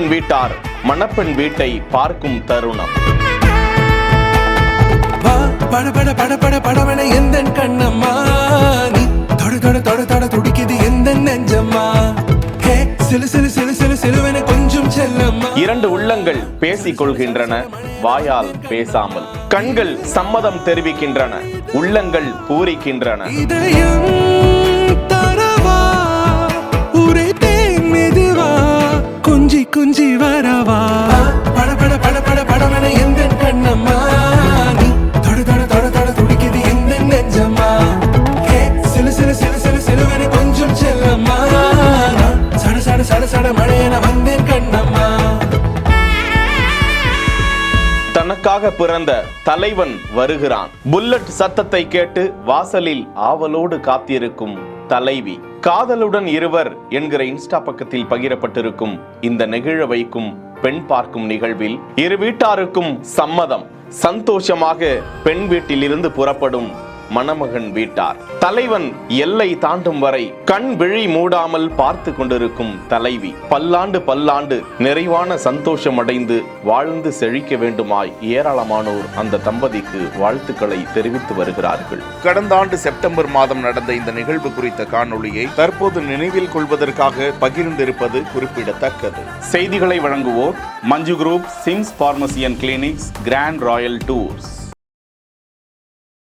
மணமகன் வீட்டார் மணப்பெண் வீட்டை பார்க்கும் தருணம். பட பட பட பட படவன எந்தன் கண்ணம்மா, நீ தொட தொட தொட தொட துடிக்குது எந்தன் நெஞ்சம்மா, ஹே சிலு சிலு சிலு சிலு சிலுவன கொஞ்சம் செல்லம்மா. இரண்டு உள்ளங்கள் பேசிக் கொள்கின்றன, வாயால் பேசாமல். கண்கள் சம்மதம் தெரிவிக்கின்றன, உள்ளங்கள் பூரிக்கின்றன. இதயம் தரவா ஊரே தேன் மெதுவா குஞ்சி குஞ்சி வரவா, பட பட பட பட படவன எந்தன் கண்ணம்மா, நீ தொட தொட தொட தொட துடிக்குது எந்தன் நெஞ்சம்மா, ஹே சிலு சிலு சிலு சிலு சிலுவன கொஞ்சம் செல்லம்மா, சட சட சட சட மழையன வந்தேன் கண்ணம்மா. தனக்காக பிறந்த தலைவன் வருகிறான். புல்லட் சத்தத்தை கேட்டு வாசலில் ஆவலோடு காத்திருக்கும் தலைவி. காதலுடன் இருவர் என்கிற இன்ஸ்டா பக்கத்தில் பகிரப்பட்டிருக்கும் இந்த நெகிழ வைக்கும் பெண் பார்க்கும் நிகழ்வில் இரு வீட்டாருக்கும் சம்மதம். சந்தோஷமாக பெண் வீட்டில் இருந்து புறப்படும் மணமகன் வீட்டார். தலைவன் எல்லை தாண்டும் வரை கண் விழி மூடாமல் பார்த்து கொண்டிருக்கும் தலைவி. பல்லாண்டு பல்லாண்டு நிறைவான சந்தோஷம் அடைந்து வாழ்ந்து செழிக்க வேண்டுமாய் ஏராளமானோர் அந்த தம்பதிக்கு வாழ்த்துக்களை தெரிவித்து வருகிறார்கள். கடந்த ஆண்டு செப்டம்பர் மாதம் நடந்த இந்த நிகழ்வு குறித்த காணொளியை தற்போது நினைவில் கொள்வதற்காக பகிர்ந்திருப்பது குறிப்பிடத்தக்கது. செய்திகளை வழங்குவோர் Manju group, SIMS pharmacy and clinics, grand royal tours.